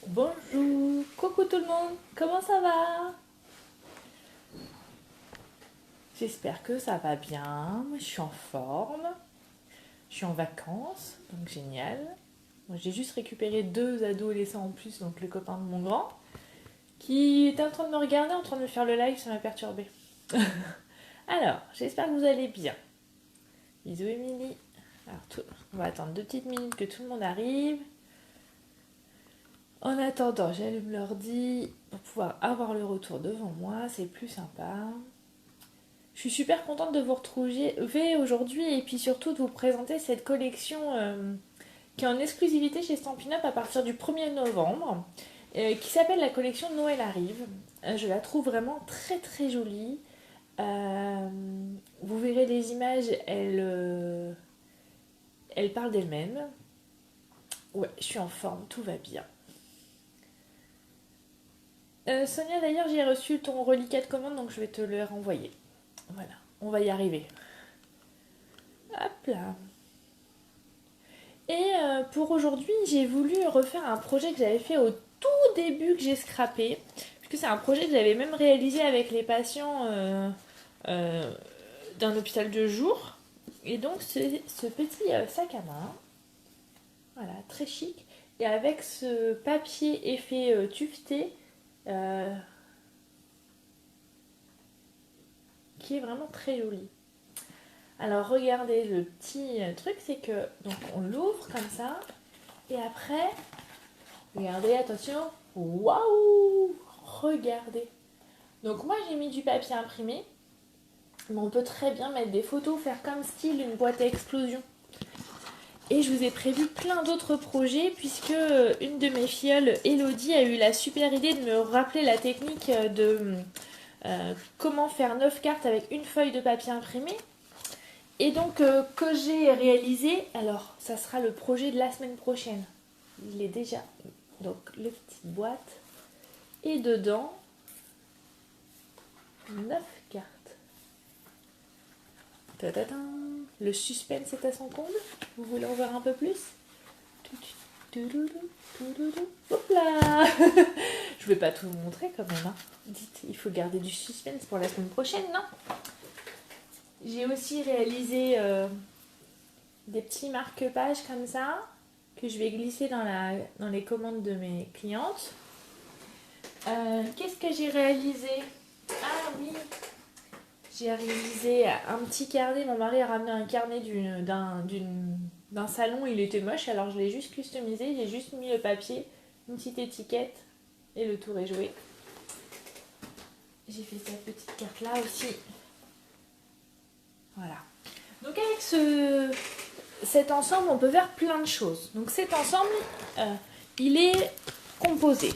Bonjour, coucou tout le monde, comment ça va? J'espère que ça va bien, moi je suis en forme, je suis en vacances, donc génial. Moi j'ai juste récupéré deux adolescents en plus, donc le copain de mon grand, qui était en train de me regarder, en train de me faire le live, ça m'a perturbé. Alors, j'espère que vous allez bien. Bisous Émilie. Alors, on va attendre 2 petites minutes que tout le monde arrive. En attendant, j'allume l'ordi pour pouvoir avoir le retour devant moi, c'est plus sympa. Je suis super contente de vous retrouver aujourd'hui et puis surtout de vous présenter cette collection qui est en exclusivité chez Stampin' Up à partir du 1er novembre, qui s'appelle la collection Noël arrive. Je la trouve vraiment très très jolie. Vous verrez les images, elles parlent d'elles-mêmes. Ouais, je suis en forme, tout va bien. Sonia, d'ailleurs, j'ai reçu ton reliquat de commande, donc je vais te le renvoyer. Voilà, on va y arriver. Hop là. Et pour aujourd'hui, j'ai voulu refaire un projet que j'avais fait au tout début que j'ai scrappé. Puisque c'est un projet que j'avais même réalisé avec les patients euh, d'un hôpital de jour. Et donc, c'est ce petit sac à main. Voilà, très chic. Et avec ce papier effet tuveté euh, qui est vraiment très joli. Alors, regardez, le petit truc, c'est que donc on l'ouvre comme ça. Et après, regardez, attention. Waouh! Regardez. Donc moi j'ai mis du papier imprimé, mais on peut très bien mettre des photos, faire comme style une boîte à explosion. Et je vous ai prévu plein d'autres projets puisque une de mes filleules, Elodie, a eu la super idée de me rappeler la technique de comment faire 9 cartes avec une feuille de papier imprimé. Et donc que j'ai réalisé, alors ça sera le projet de la semaine prochaine. Il est déjà, donc les petites boîtes. Et dedans, 9 cartes. Ta-ta-ta. Le suspense est à son comble. Vous voulez en voir un peu plus? Hop là. Je vais pas tout vous montrer quand même. Hein. Dites, il faut garder du suspense pour la semaine prochaine, non? J'ai aussi réalisé des petits marque-pages comme ça que je vais glisser dans les commandes de mes clientes. Qu'est-ce que j'ai réalisé? Ah oui, j'ai réalisé un petit carnet. Mon mari a ramené un carnet d'un salon. Il était moche, alors je l'ai juste customisé. J'ai juste mis le papier, une petite étiquette et le tour est joué. J'ai fait cette petite carte là aussi. Voilà. Donc avec cet ensemble, on peut faire plein de choses. Donc cet ensemble, il est composé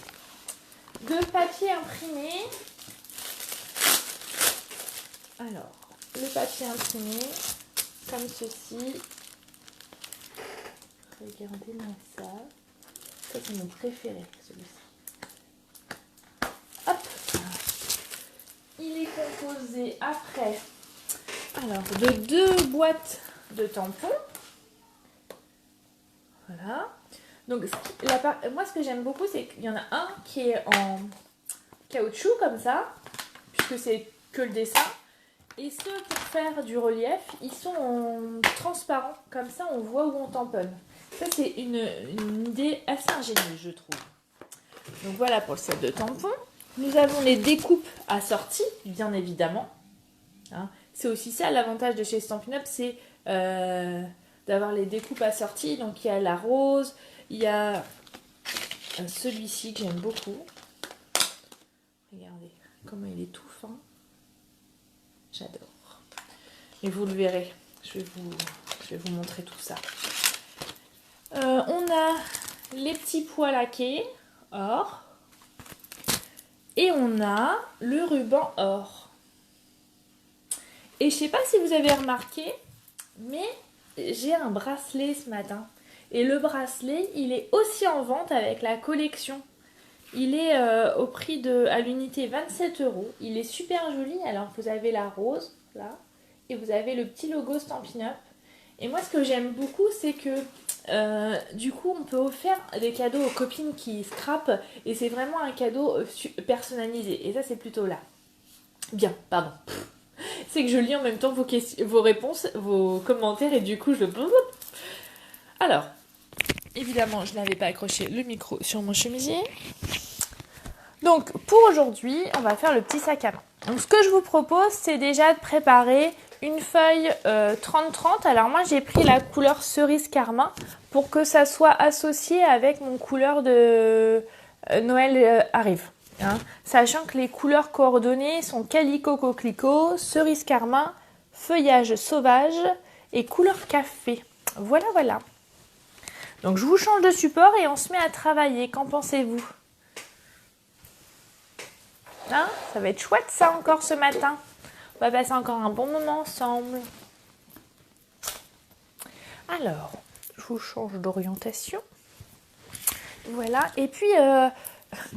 de papier imprimé. Alors, le papier imprimé, comme ceci. Regardez-moi ça. Ça, c'est mon préféré, celui-ci. Hop. Il est composé après, alors, de 2 boîtes de tampons. Voilà. Donc, moi, ce que j'aime beaucoup, c'est qu'il y en a un qui est en caoutchouc, comme ça, puisque c'est que le dessin. Et ceux pour faire du relief, ils sont en transparent, comme ça on voit où on tamponne. Ça c'est une idée assez ingénieuse je trouve. Donc voilà pour le set de tampons. Nous avons les découpes assorties, bien évidemment. Hein. C'est aussi ça l'avantage de chez Stampin' Up, c'est d'avoir les découpes assorties. Donc il y a la rose, il y a celui-ci que j'aime beaucoup. Regardez comment il est tout fin. J'adore. Et vous le verrez. Je vais vous montrer tout ça. On a les petits pois laqués or. Et on a le ruban or. Et je sais pas si vous avez remarqué, mais j'ai un bracelet ce matin. Et le bracelet, il est aussi en vente avec la collection. Il est au prix à l'unité 27 €. Il est super joli. Alors vous avez la rose, là. Et vous avez le petit logo Stampin' Up. Et moi, ce que j'aime beaucoup, c'est que Du coup, on peut faire des cadeaux aux copines qui scrapent et c'est vraiment un cadeau personnalisé. Et ça, c'est plutôt là. Bien, pardon. C'est que je lis en même temps vos réponses, vos commentaires et du coup, je... Alors, évidemment, je n'avais pas accroché le micro sur mon chemisier. Donc, pour aujourd'hui, on va faire le petit sac à main. Donc, ce que je vous propose, c'est déjà de préparer une feuille 30-30. Alors, moi, j'ai pris la couleur cerise carmin pour que ça soit associé avec mon couleur de Noël arrive. Hein. Sachant que les couleurs coordonnées sont calico coquelicot, cerise carmin, feuillage sauvage et couleur café. Voilà, voilà. Donc, je vous change de support et on se met à travailler. Qu'en pensez-vous ? Hein, ça va être chouette ça encore ce matin. On va passer encore un bon moment ensemble. Alors, je vous change d'orientation. Voilà. Et puis,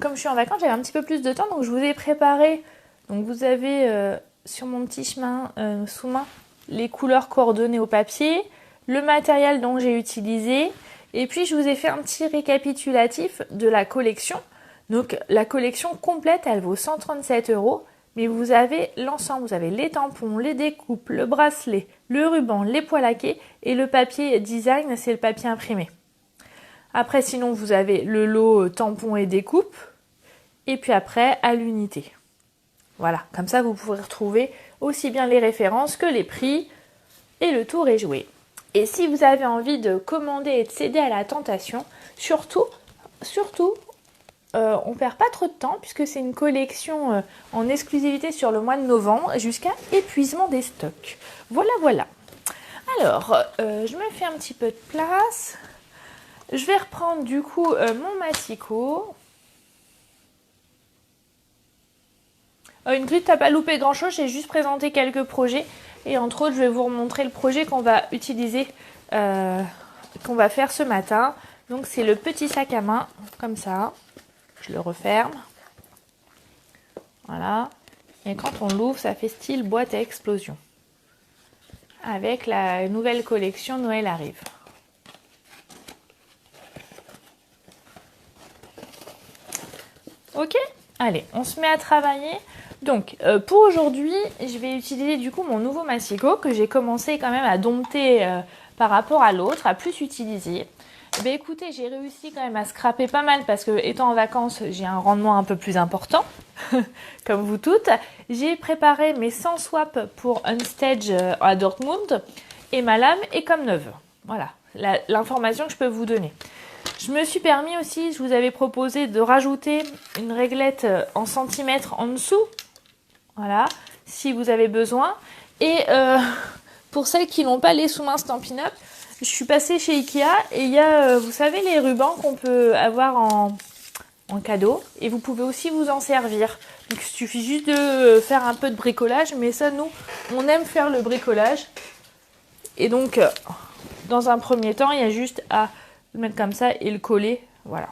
comme je suis en vacances, j'avais un petit peu plus de temps. Donc, je vous ai préparé. Donc, vous avez sur mon petit chemin sous-main les couleurs coordonnées au papier, le matériel dont j'ai utilisé. Et puis, je vous ai fait un petit récapitulatif de la collection. Donc la collection complète, elle vaut 137 €, mais vous avez l'ensemble, vous avez les tampons, les découpes, le bracelet, le ruban, les pois laqués et le papier design, c'est le papier imprimé. Après sinon vous avez le lot tampons et découpes, et puis après à l'unité. Voilà, comme ça vous pourrez retrouver aussi bien les références que les prix, et le tour est joué. Et si vous avez envie de commander et de céder à la tentation, surtout, on ne perd pas trop de temps puisque c'est une collection en exclusivité sur le mois de novembre jusqu'à épuisement des stocks. Voilà, voilà. Alors, je me fais un petit peu de place. Je vais reprendre du coup mon massicot. Une petite, t'as pas loupé grand chose, j'ai juste présenté quelques projets. Et entre autres, je vais vous remontrer le projet qu'on va utiliser, qu'on va faire ce matin. Donc c'est le petit sac à main, comme ça. Je le referme. Voilà. Et quand on l'ouvre, ça fait style boîte à explosion. Avec la nouvelle collection Noël arrive. Ok ? Allez, on se met à travailler. Donc, pour aujourd'hui, je vais utiliser du coup mon nouveau massicot que j'ai commencé quand même à dompter par rapport à l'autre, à plus utiliser. Ben écoutez, j'ai réussi quand même à scraper pas mal parce que étant en vacances, j'ai un rendement un peu plus important, comme vous toutes. J'ai préparé mes 100 swaps pour Unstage à Dortmund et ma lame est comme neuve. Voilà, l'information que je peux vous donner. Je me suis permis aussi, je vous avais proposé de rajouter une réglette en centimètres en dessous. Voilà, si vous avez besoin. Et pour celles qui n'ont pas les sous-mains Stampin' Up, je suis passée chez Ikea et il y a, vous savez, les rubans qu'on peut avoir en cadeau. Et vous pouvez aussi vous en servir. Donc il suffit juste de faire un peu de bricolage. Mais ça, nous, on aime faire le bricolage. Et donc, dans un premier temps, il y a juste à le mettre comme ça et le coller. Voilà.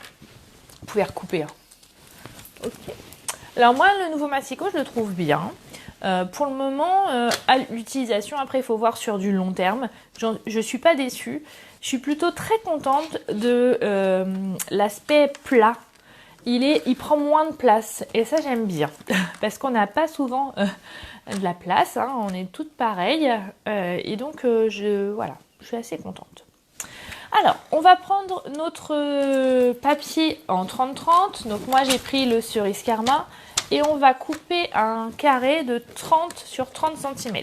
Vous pouvez recouper. Hein. Ok. Alors moi, le nouveau massicot, je le trouve bien. Pour le moment, à l'utilisation, après, il faut voir sur du long terme. Je ne suis pas déçue. Je suis plutôt très contente de l'aspect plat. Il prend moins de place. Et ça, j'aime bien. Parce qu'on n'a pas souvent de la place. Hein, on est toutes pareilles. Et donc, voilà, je suis assez contente. Alors, on va prendre notre papier en 30-30. Donc moi, j'ai pris le cerise carmin. Et on va couper un carré de 30 sur 30 cm.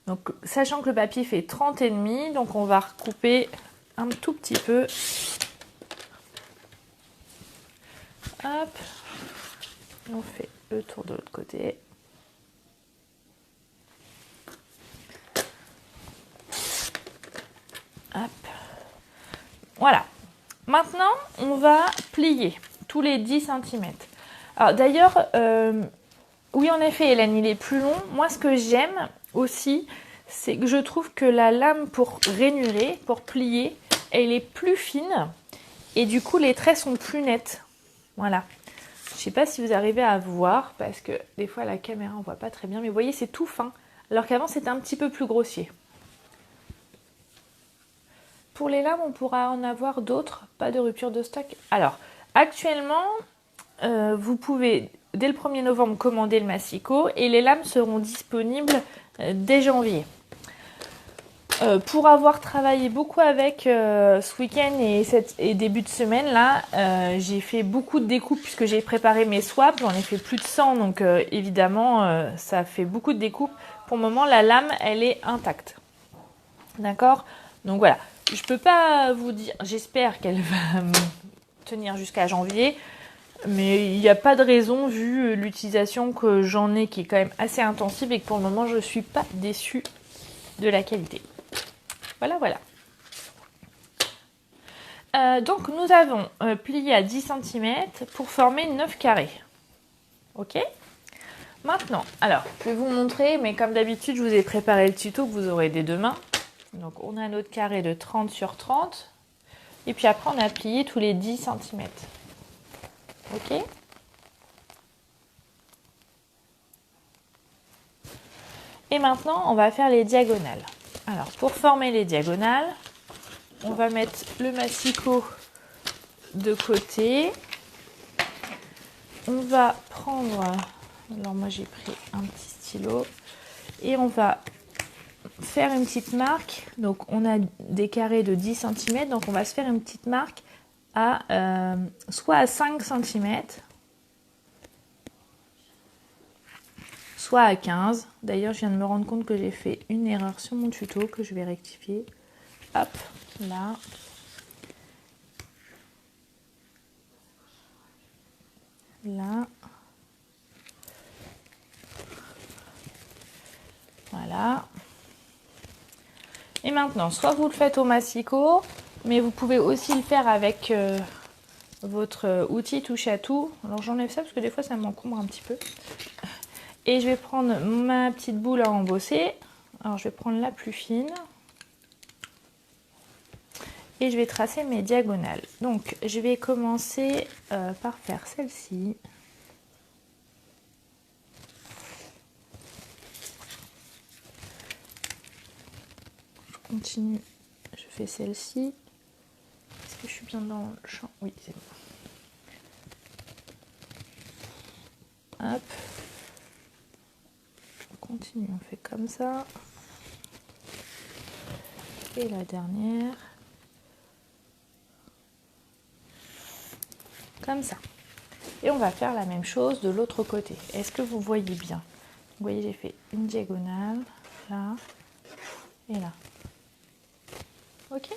Donc, sachant que le papier fait 30,5, donc on va recouper un tout petit peu. Hop. On fait le tour de l'autre côté. Hop. Voilà. Maintenant, on va plier tous les 10 cm. Alors d'ailleurs, oui en effet Hélène, il est plus long. Moi ce que j'aime aussi, c'est que je trouve que la lame pour rainurer, pour plier, elle est plus fine et du coup les traits sont plus nets. Voilà. Je ne sais pas si vous arrivez à voir parce que des fois la caméra on voit pas très bien, mais vous voyez c'est tout fin. Alors qu'avant c'était un petit peu plus grossier. pour les lames, on pourra en avoir d'autres, pas de rupture de stock. Alors, actuellement, vous pouvez, dès le 1er novembre, commander le massicot et les lames seront disponibles dès janvier. Pour avoir travaillé beaucoup avec ce week-end et début de semaine, là, j'ai fait beaucoup de découpes puisque j'ai préparé mes swaps. J'en ai fait plus de 100, donc évidemment, ça fait beaucoup de découpes. Pour le moment, la lame, elle est intacte. D'accord? Donc voilà, je peux pas vous dire, j'espère qu'elle va tenir jusqu'à janvier, mais il n'y a pas de raison vu l'utilisation que j'en ai qui est quand même assez intensive et que pour le moment, je ne suis pas déçue de la qualité. Voilà, voilà. Donc nous avons plié à 10 cm pour former 9 carrés. Ok? Maintenant, alors, je vais vous montrer, mais comme d'habitude, je vous ai préparé le tuto que vous aurez dès demain. Donc on a notre carré de 30 sur 30. Et puis après, on a plié tous les 10 cm. Ok? Et maintenant, on va faire les diagonales. Alors, pour former les diagonales, on va mettre le massicot de côté. On va prendre, alors moi j'ai pris un petit stylo, et on va faire une petite marque. Donc on a des carrés de 10 cm, donc on va se faire une petite marque à soit à 5 cm, soit à 15. D'ailleurs, je viens de me rendre compte que j'ai fait une erreur sur mon tuto que je vais rectifier. Hop, là. Là. Voilà. Et maintenant, soit vous le faites au massicot, mais vous pouvez aussi le faire avec votre outil touche à tout. Alors j'enlève ça parce que des fois ça m'encombre un petit peu. Et je vais prendre ma petite boule à embosser. Alors je vais prendre la plus fine. Et je vais tracer mes diagonales. Donc je vais commencer par faire celle-ci. Je continue, je fais celle-ci. Est-ce que je suis bien dans le champ? Oui, c'est bon. Hop. On continue, on fait comme ça. Et la dernière. Comme ça. Et on va faire la même chose de l'autre côté. Est-ce que vous voyez bien? Vous voyez, j'ai fait une diagonale, là et là. Ok?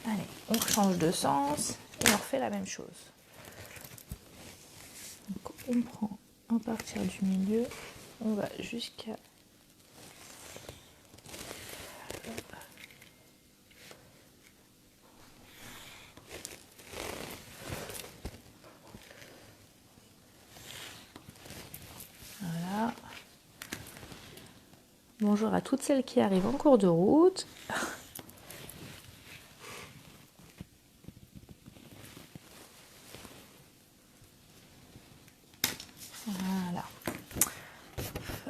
Allez, on change de sens et on refait la même chose. Donc, on prend à partir du milieu, on va jusqu'à... Voilà. Bonjour à toutes celles qui arrivent en cours de route. Voilà.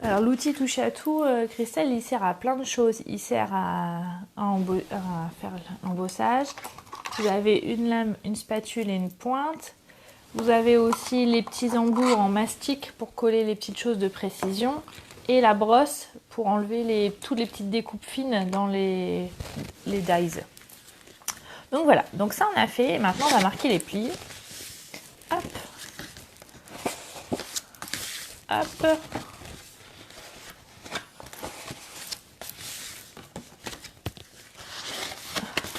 Alors l'outil touche à tout, Christelle, il sert à plein de choses. Il sert à faire l'embossage. Vous avez une lame, une spatule et une pointe. Vous avez aussi les petits embouts en mastic pour coller les petites choses de précision. Et la brosse pour enlever toutes les petites découpes fines dans les dies. Donc voilà, donc ça on a fait. Et maintenant on va marquer les plis. Hop. Hop.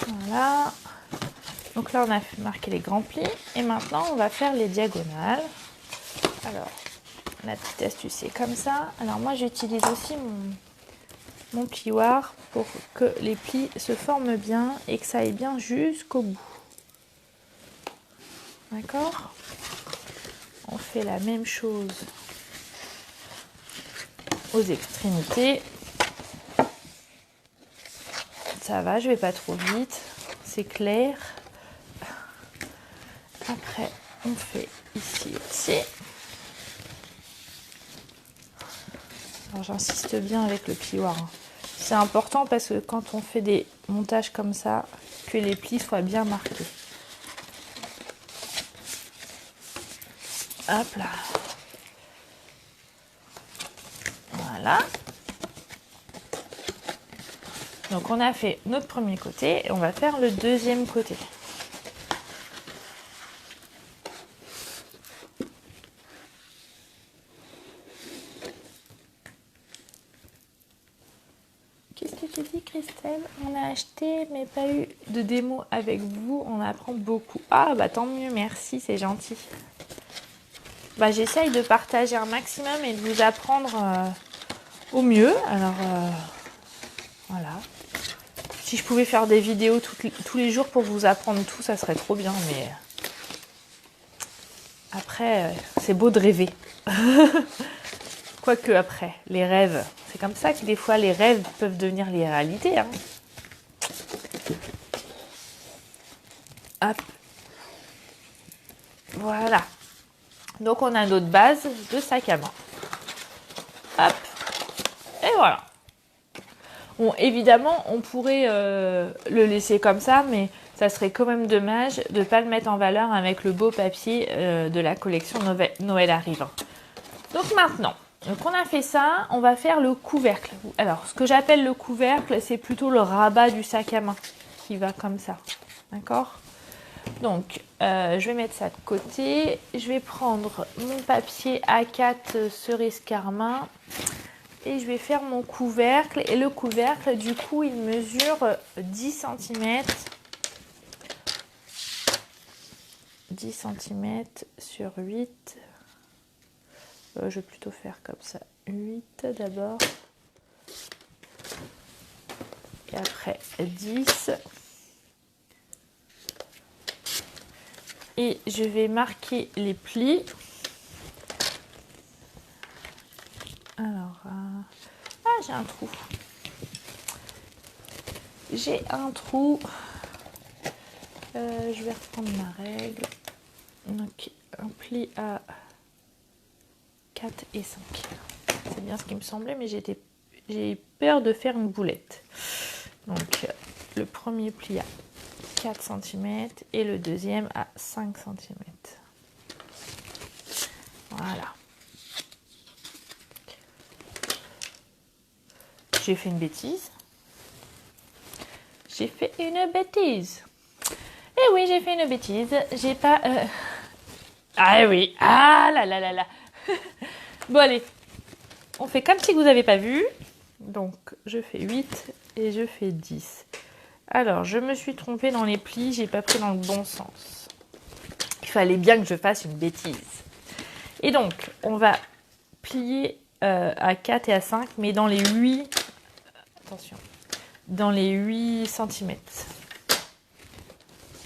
Voilà. Donc là on a marqué les grands plis. Et maintenant on va faire les diagonales. Alors, la petite astuce c'est comme ça. Alors moi j'utilise aussi mon plioir pour que les plis se forment bien et que ça aille bien jusqu'au bout. D'accord? On fait la même chose aux extrémités. Ça va, je vais pas trop vite, c'est clair. Après, on fait ici aussi. Alors j'insiste bien avec le plioir, hein. C'est important parce que quand on fait des montages comme ça, que les plis soient bien marqués. Hop là. Voilà. Donc on a fait notre premier côté et on va faire le deuxième côté. Qu'est-ce que tu dis, Christelle? On a acheté mais pas eu de démo avec vous, on apprend beaucoup. Ah bah tant mieux, merci, c'est gentil. Bah j'essaye de partager un maximum et de vous apprendre au mieux. Alors voilà. Si je pouvais faire des vidéos tous les jours pour vous apprendre tout, ça serait trop bien, mais après, c'est beau de rêver. Quoique après, les rêves, c'est comme ça que des fois les rêves peuvent devenir les réalités. Hein. Hop. Voilà. Donc on a notre base de sac à main. Hop. Et voilà. Bon, évidemment, on pourrait le laisser comme ça, mais ça serait quand même dommage de ne pas le mettre en valeur avec le beau papier de la collection Noël arrive. Donc maintenant, donc on a fait ça, on va faire le couvercle. Alors, ce que j'appelle le couvercle, c'est plutôt le rabat du sac à main qui va comme ça. D'accord ? Donc, je vais mettre ça de côté. Je vais prendre mon papier A4 cerise carmin. Et je vais faire mon couvercle. Et le couvercle, du coup, il mesure 10 cm. 10 cm sur 8. Je vais plutôt faire comme ça. 8 d'abord. Et après 10. Et je vais marquer les plis. Alors, j'ai un trou. J'ai un trou. Je vais reprendre ma règle. Donc, un pli à 4 et 5. C'est bien ce qui me semblait, mais j'ai peur de faire une boulette. Donc, le premier pli à 4 cm et le deuxième à 5 cm. Voilà. J'ai fait une bêtise. J'ai fait une bêtise. Eh oui, j'ai fait une bêtise. J'ai pas... Ah oui. Ah là là là là. Bon, allez. On fait comme si vous n'avez pas vu. Donc, je fais 8 et je fais 10. Alors, je me suis trompée dans les plis. J'ai pas pris dans le bon sens. Il fallait bien que je fasse une bêtise. Et donc, on va plier à 4 et à 5, mais dans les 8... Attention. Dans les 8 cm.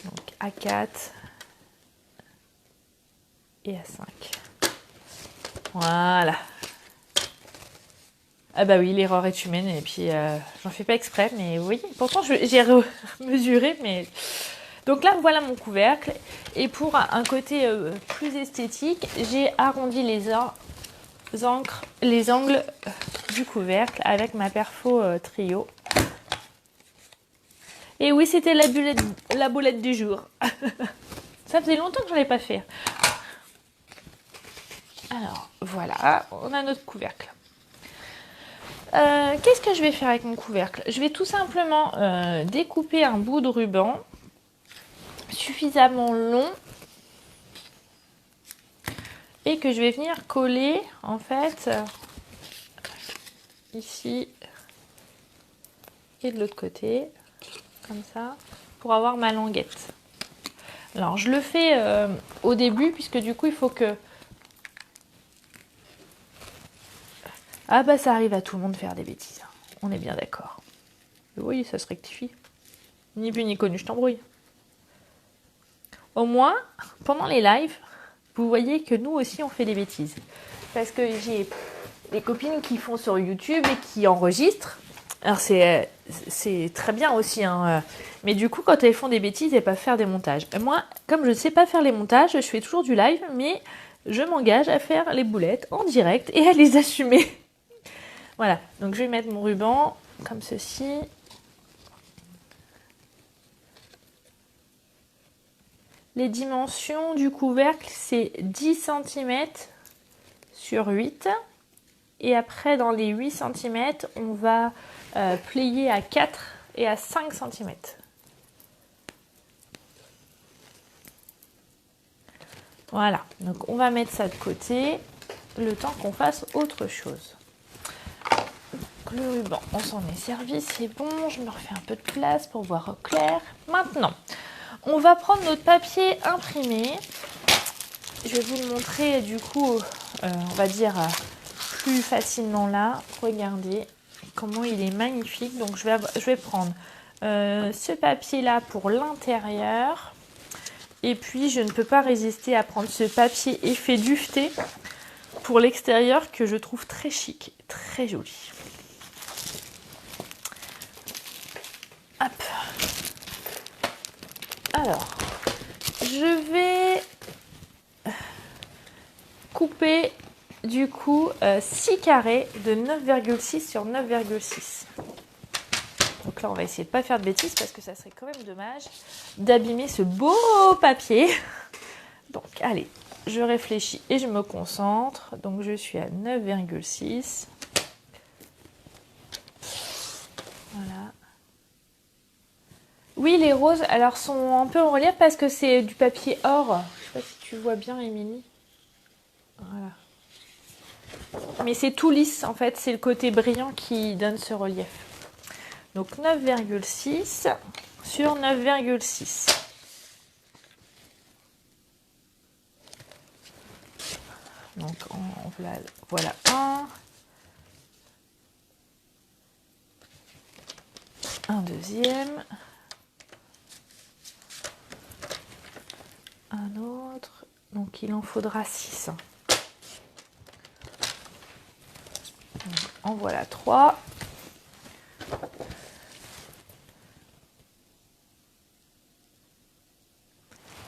Donc, à 4 et à 5. Voilà. Ah bah oui, l'erreur est humaine et puis j'en fais pas exprès, mais oui, pourtant j'ai mesuré, mais... Donc là, voilà mon couvercle. Et pour un côté plus esthétique, j'ai arrondi les angles du couvercle avec ma perfo trio. Et oui, c'était la boulette du jour. Ça faisait longtemps que je ne l'ai pas fait. Alors, voilà, on a notre couvercle. Qu'est-ce que je vais faire avec mon couvercle? Je vais tout simplement découper un bout de ruban suffisamment long et que je vais venir coller en fait ici et de l'autre côté comme ça pour avoir ma languette. Alors je le fais au début puisque du coup il faut que... Ah bah ça arrive à tout le monde de faire des bêtises, on est bien d'accord. Oui, ça se rectifie. Ni vu ni connu, je t'embrouille. Au moins, pendant les lives, vous voyez que nous aussi on fait des bêtises. Parce que j'ai des copines qui font sur YouTube et qui enregistrent. Alors c'est très bien aussi, hein. Mais du coup quand elles font des bêtises, elles peuvent faire des montages. Et moi, comme je ne sais pas faire les montages, je fais toujours du live, mais je m'engage à faire les boulettes en direct et à les assumer. Voilà, donc je vais mettre mon ruban comme ceci. Les dimensions du couvercle, c'est 10 cm sur 8. Et après, dans les 8 cm, on va plier à 4 et à 5 cm. Voilà, donc on va mettre ça de côté le temps qu'on fasse autre chose. Donc, le ruban, on s'en est servi, c'est bon. Je me refais un peu de place pour voir au clair. Maintenant, on va prendre notre papier imprimé. Je vais vous le montrer du coup, on va dire plus facilement là. Regardez comment il est magnifique. Donc je vais prendre ce papier là pour l'intérieur. Et puis je ne peux pas résister à prendre ce papier effet duveté pour l'extérieur que je trouve très chic, très joli. Hop. Alors, je vais couper du coup 6 carrés de 9,6 sur 9,6. Donc là, on va essayer de ne pas faire de bêtises parce que ça serait quand même dommage d'abîmer ce beau papier. Donc, allez, je réfléchis et je me concentre. Donc, je suis à 9,6. Voilà. Oui, les roses, alors, sont un peu en relief parce que c'est du papier or. Je ne sais pas si tu vois bien, Émilie. Voilà. Mais c'est tout lisse, en fait. C'est le côté brillant qui donne ce relief. Donc 9,6 sur 9,6. Donc voilà un deuxième, un autre. Donc il en faudra 6. Donc, en voilà 3.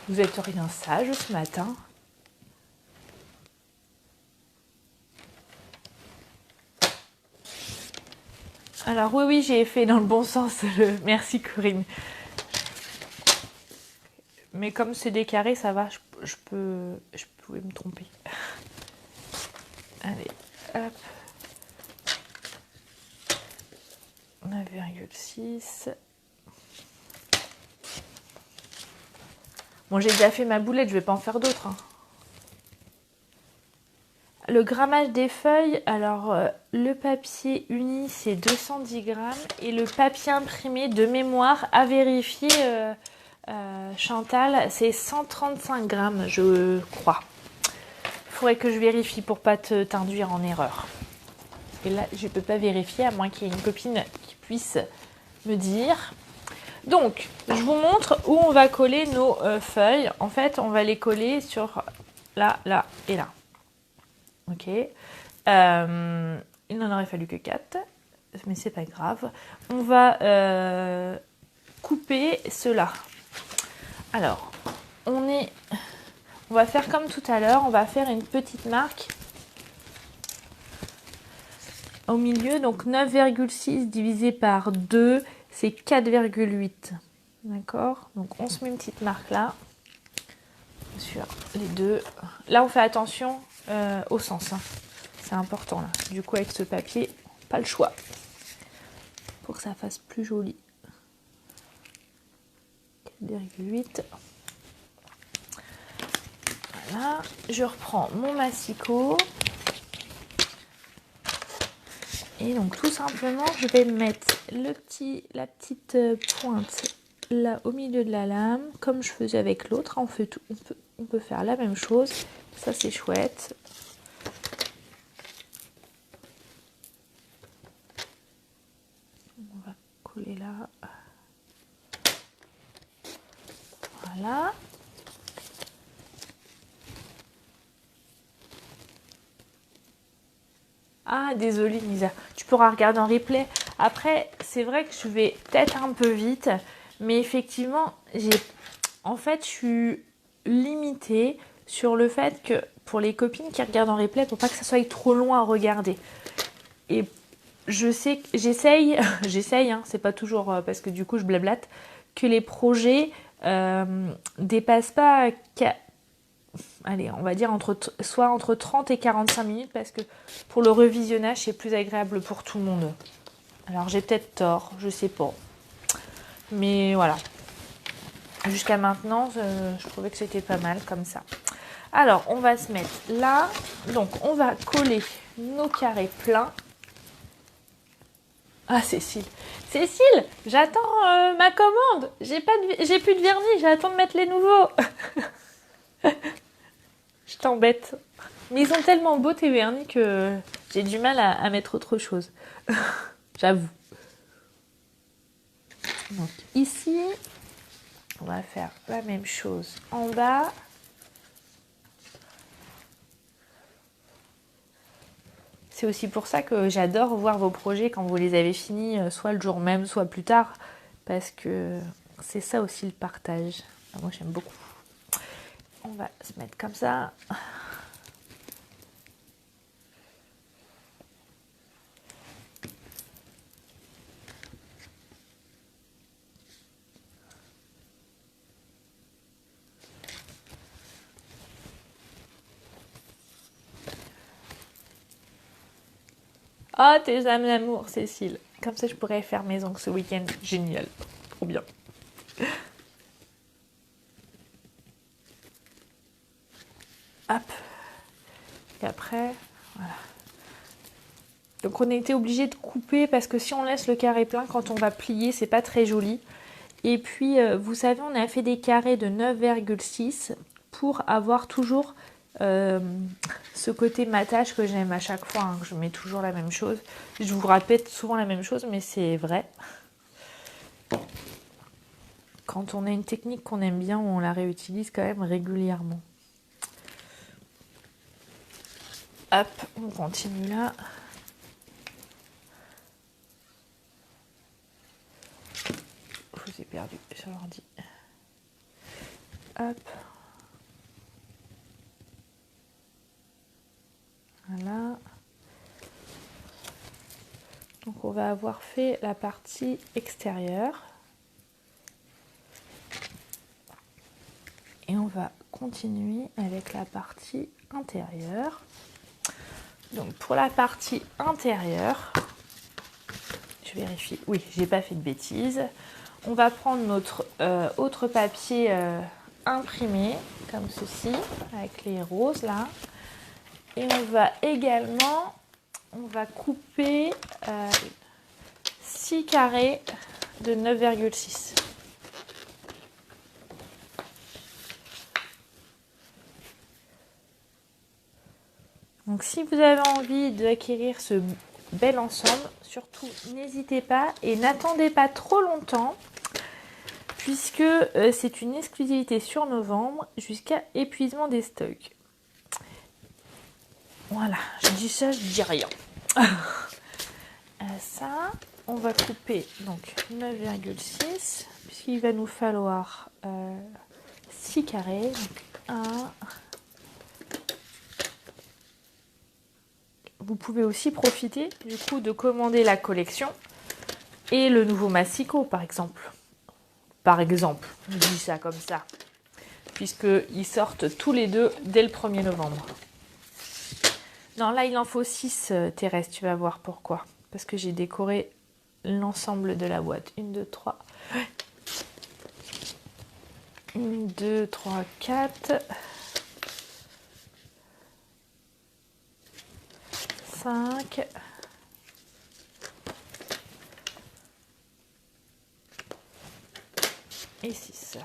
Vous êtes rien sage ce matin. Alors oui, j'ai fait dans le bon sens. Merci Corinne. Mais comme c'est des carrés, ça va, je pouvais me tromper. Allez, hop. 9,6. Bon, j'ai déjà fait ma boulette, je vais pas en faire d'autres. Hein. Le grammage des feuilles, alors le papier uni c'est 210 grammes et le papier imprimé de mémoire à vérifier, Chantal, c'est 135 grammes, je crois. Il faudrait que je vérifie pour pas t'induire en erreur. Et là, je peux pas vérifier à moins qu'il y ait une copine qui puisse me dire. Donc, je vous montre où on va coller nos feuilles. En fait, on va les coller sur là, là et là. Ok. Il n'en aurait fallu que 4, mais c'est pas grave. On va couper cela. Alors, on va faire comme tout à l'heure. On va faire une petite marque au milieu. Donc 9,6 divisé par 2, c'est 4,8. D'accord? Donc on se met une petite marque là. Sur les deux. Là, on fait attention au sens. Hein. C'est important là. Du coup, avec ce papier, pas le choix. Pour que ça fasse plus joli. 4,8. Voilà. Je reprends mon massicot. Et donc, tout simplement, je vais mettre la petite pointe là au milieu de la lame, comme je faisais avec l'autre. On peut faire la même chose. Ça, c'est chouette. On va coller là. Voilà. Ah, désolée Lisa, tu pourras regarder en replay. Après, c'est vrai que je vais peut-être un peu vite, mais effectivement, en fait, je suis limitée sur le fait que pour les copines qui regardent en replay, pour pas que ça soit trop long à regarder. Et je sais que j'essaye, hein, c'est pas toujours parce que du coup je blablate, que les projets dépassent pas, allez, on va dire soit entre 30 et 45 minutes parce que pour le revisionnage c'est plus agréable pour tout le monde. Alors j'ai peut-être tort, je sais pas. Mais voilà. Jusqu'à maintenant, je trouvais que c'était pas mal comme ça. Alors, on va se mettre là. Donc, on va coller nos carrés pleins. Ah, Cécile. Cécile, j'attends ma commande. J'ai plus de vernis, j'attends de mettre les nouveaux. Je t'embête. Mais ils sont tellement beaux tes vernis que j'ai du mal à mettre autre chose. J'avoue. Donc, ici, on va faire la même chose en bas. C'est aussi pour ça que j'adore voir vos projets quand vous les avez finis, soit le jour même, soit plus tard, parce que c'est ça aussi le partage. Moi, j'aime beaucoup. On va se mettre comme ça. Oh, tes âmes d'amour, Cécile. Comme ça, je pourrais faire mes ongles ce week-end. Génial. Trop bien. Hop. Et après, voilà. Donc, on a été obligé de couper parce que si on laisse le carré plein, quand on va plier, c'est pas très joli. Et puis, vous savez, on a fait des carrés de 9,6 pour avoir toujours ce côté matage que j'aime à chaque fois. Hein, que je mets toujours la même chose. Je vous répète souvent la même chose, mais c'est vrai. Quand on a une technique qu'on aime bien, on la réutilise quand même régulièrement. Hop, on continue là. Je vous ai perdu sur l'ordi. Hop. Voilà. Donc on va avoir fait la partie extérieure. Et on va continuer avec la partie intérieure. Donc pour la partie intérieure, je vérifie, oui, j'ai pas fait de bêtises. On va prendre notre autre papier imprimé, comme ceci, avec les roses là. Et on va également, on va couper 6 carrés de 9,6. Donc si vous avez envie d'acquérir ce bel ensemble, surtout n'hésitez pas et n'attendez pas trop longtemps puisque c'est une exclusivité sur novembre jusqu'à épuisement des stocks. Voilà, je dis ça, je dis rien. Ça, on va couper donc 9,6 puisqu'il va nous falloir 6 carrés. Donc 1. Vous pouvez aussi profiter du coup de commander la collection et le nouveau massicot par exemple. Par exemple, je dis ça comme ça, puisqu'ils sortent tous les deux dès le 1er novembre. Non, là il en faut 6, Thérèse, tu vas voir pourquoi. Parce que j'ai décoré l'ensemble de la boîte. 1, 2, 3. 1, 2, 3, 4. 5. Et 6.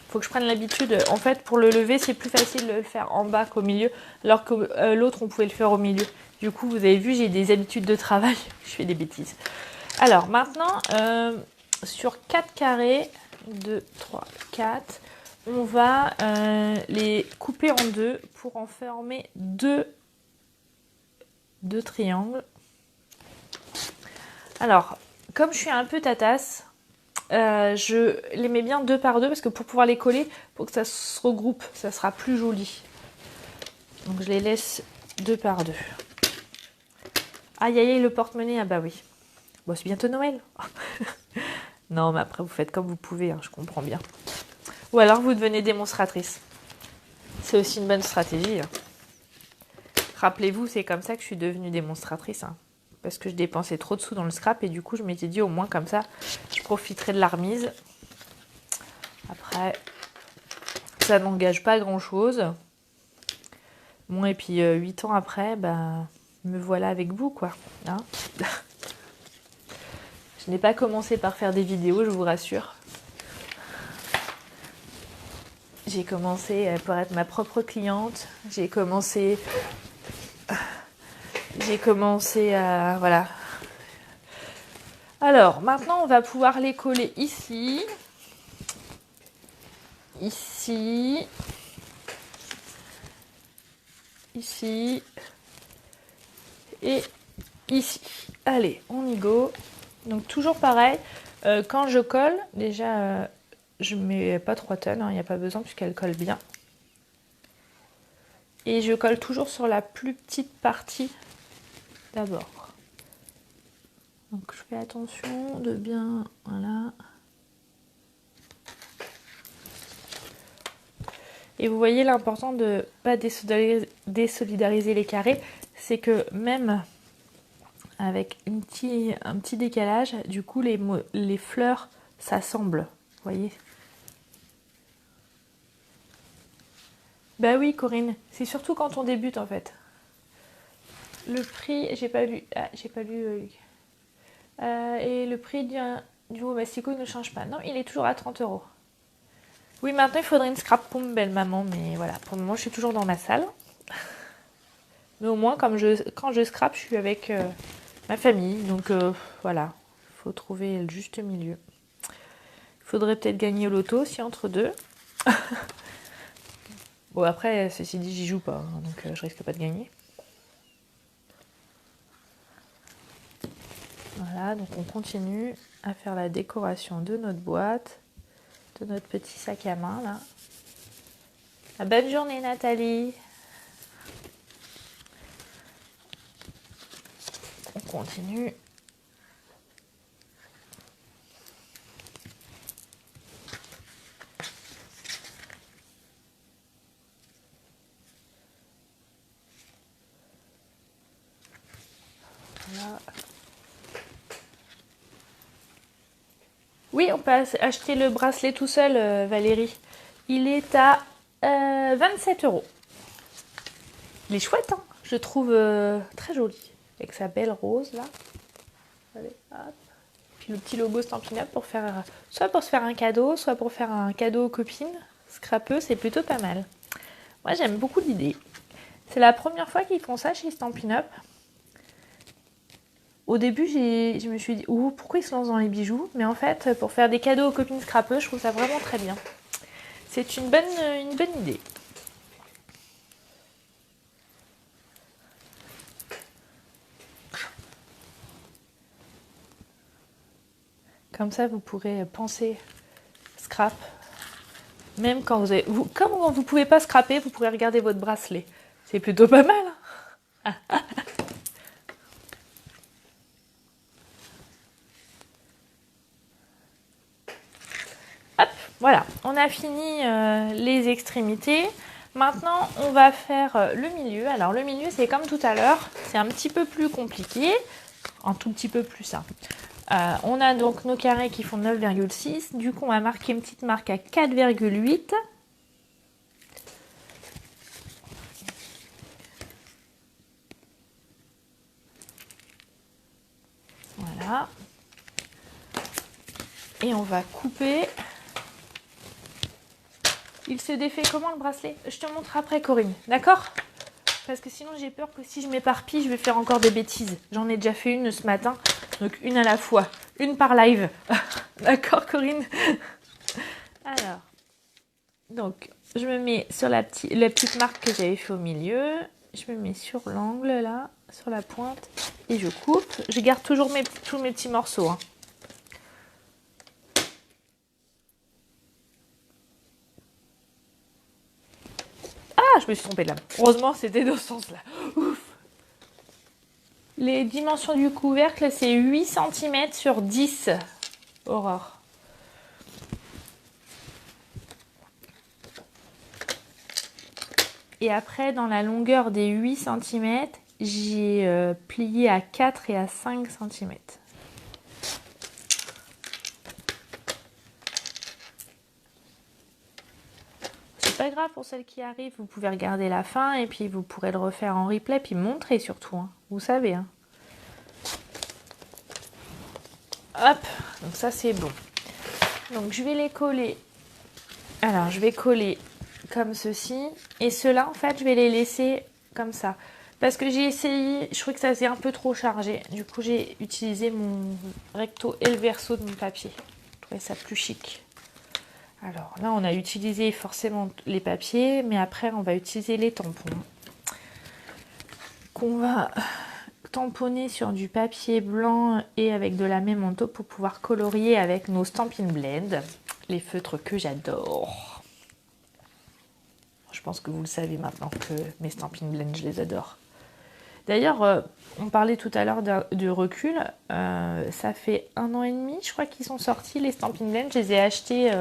Faut que je prenne l'habitude. En fait, pour le lever, c'est plus facile de le faire en bas qu'au milieu, alors que l'autre, on pouvait le faire au milieu. Du coup, vous avez vu, j'ai des habitudes de travail. Je fais des bêtises. Alors, maintenant, sur 4 carrés, 2, 3, 4, on va les couper en deux pour en former deux triangles. Alors, comme je suis un peu tatasse, je les mets bien 2 par 2 parce que pour pouvoir les coller, pour que ça se regroupe, ça sera plus joli. Donc je les laisse 2 par 2. Aïe, aïe, aïe, le porte-monnaie. Ah bah oui. Bon, c'est bientôt Noël. Non, mais après, vous faites comme vous pouvez, hein, je comprends bien. Ou alors, vous devenez démonstratrice. C'est aussi une bonne stratégie. Hein. Rappelez-vous, c'est comme ça que je suis devenue démonstratrice. Hein. Parce que je dépensais trop de sous dans le scrap et du coup, je m'étais dit au moins comme ça, je profiterai de la remise. Après, ça n'engage pas grand-chose. Bon, et puis 8 ans après, bah, me voilà avec vous, quoi. Hein. Je n'ai pas commencé par faire des vidéos, je vous rassure. J'ai commencé pour être ma propre cliente. J'ai commencé à... Voilà. Alors, maintenant, on va pouvoir les coller ici. Ici. Ici. Et ici. Allez, on y go. Donc, toujours pareil. Quand je colle, déjà, je ne mets pas 3 tonnes. Il n'y a pas besoin puisqu'elle colle bien. Et je colle toujours sur la plus petite partie d'abord. Donc je fais attention de bien, voilà. Et vous voyez l'important de ne pas désolidariser les carrés, c'est que même avec un petit décalage, du coup les fleurs s'assemblent, vous voyez. Bah oui Corinne, c'est surtout quand on débute en fait. Le prix, j'ai pas lu, et le prix du mastico ne change pas. Non, il est toujours à 30 €. Oui, maintenant il faudrait une scrap poum, belle maman, mais voilà, pour le moment je suis toujours dans ma salle. Mais au moins, quand je scrape, je suis avec ma famille, donc voilà, il faut trouver le juste milieu. Il faudrait peut-être gagner au loto aussi entre deux. Bon, après, ceci dit, j'y joue pas, hein, donc je risque pas de gagner. Voilà, donc on continue à faire la décoration de notre boîte, de notre petit sac à main là. Bonne journée Nathalie. On continue. Voilà. Oui, on peut acheter le bracelet tout seul, Valérie. Il est à 27 €. Il est chouette, hein, je trouve très joli. Avec sa belle rose là. Allez, hop. Puis le petit logo Stampin' Up pour faire soit pour se faire un cadeau, soit pour faire un cadeau aux copines. Scrapeux, c'est plutôt pas mal. Moi, j'aime beaucoup l'idée. C'est la première fois qu'ils font ça chez Stampin' Up. Au début, je me suis dit, pourquoi ils se lancent dans les bijoux? Mais en fait, pour faire des cadeaux aux copines scrapeux, je trouve ça vraiment très bien. C'est une bonne idée. Comme ça, vous pourrez penser scrap. Même quand comme vous pouvez pas scraper, vous pourrez regarder votre bracelet. C'est plutôt pas mal. Hein. Hop, voilà, on a fini les extrémités. Maintenant, on va faire le milieu. Alors, le milieu, c'est comme tout à l'heure. C'est un petit peu plus compliqué. Un tout petit peu plus simple. On a donc nos carrés qui font 9,6. Du coup, on va marquer une petite marque à 4,8. Voilà. Et on va couper. Il se défait comment le bracelet? Je te montre après, Corinne. D'accord? Parce que sinon, j'ai peur que si je m'éparpille, je vais faire encore des bêtises. J'en ai déjà fait une ce matin. Donc, une à la fois. Une par live. D'accord, Corinne? Alors. Donc, je me mets sur la petite marque que j'avais fait au milieu. Je me mets sur l'angle, là. Sur la pointe. Et je coupe. Je garde toujours tous mes petits morceaux. Hein. Ah, je me suis trompée de lame. Heureusement, c'était dans ce sens-là. Ouf. Les dimensions du couvercle, c'est 8 cm sur 10, Aurore. Et après, dans la longueur des 8 cm, j'ai plié à 4 et à 5 cm. C'est pas grave pour celles qui arrivent, vous pouvez regarder la fin et puis vous pourrez le refaire en replay, puis montrer surtout, hein. Vous savez. Hein. Hop, donc ça c'est bon. Donc je vais les coller. Alors je vais coller comme ceci. Et ceux-là, en fait, je vais les laisser comme ça. Parce que j'ai essayé, je trouvais que ça faisait un peu trop chargé. Du coup, j'ai utilisé mon recto et le verso de mon papier. Je trouvais ça plus chic. Alors là, on a utilisé forcément les papiers, mais après, on va utiliser les tampons. Qu'on va tamponner sur du papier blanc et avec de la mémento pour pouvoir colorier avec nos Stampin' Blend. Les feutres que j'adore. Je pense que vous le savez maintenant que mes Stampin' Blend, je les adore. D'ailleurs, on parlait tout à l'heure de recul. Ça fait 1 an et demi, je crois, qu'ils sont sortis, les Stampin' Blend. Je les ai achetés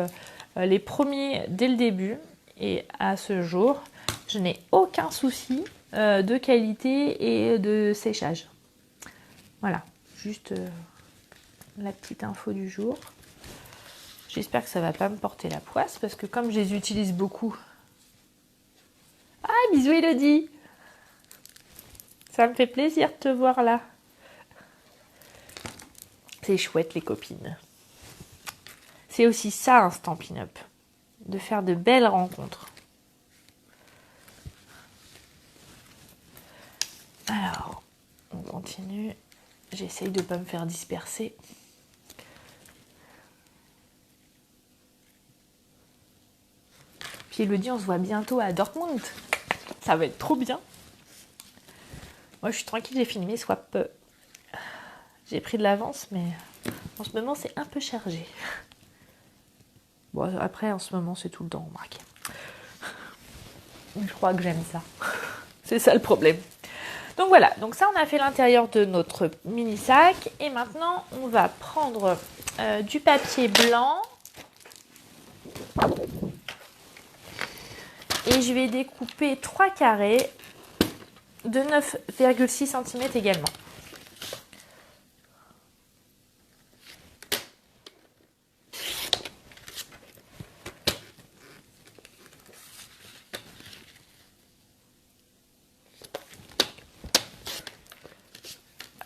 les premiers dès le début. Et à ce jour, je n'ai aucun souci de qualité et de séchage. Voilà, juste la petite info du jour. J'espère que ça ne va pas me porter la poisse parce que comme je les utilise beaucoup... Ah, bisous Elodie! Ça me fait plaisir de te voir là. C'est chouette les copines. C'est aussi ça un Stampin' Up. De faire de belles rencontres. Alors, on continue. J'essaye de ne pas me faire disperser. Puis Elodie, on se voit bientôt à Dortmund. Ça va être trop bien. Moi, je suis tranquille, j'ai fini mes swaps. J'ai pris de l'avance, mais en ce moment, c'est un peu chargé. Bon, après, en ce moment, c'est tout le temps remarqué. Je crois que j'aime ça. C'est ça le problème. Donc voilà, donc ça, on a fait l'intérieur de notre mini sac. Et maintenant, on va prendre du papier blanc. Et je vais découper 3 carrés de 9,6 cm également.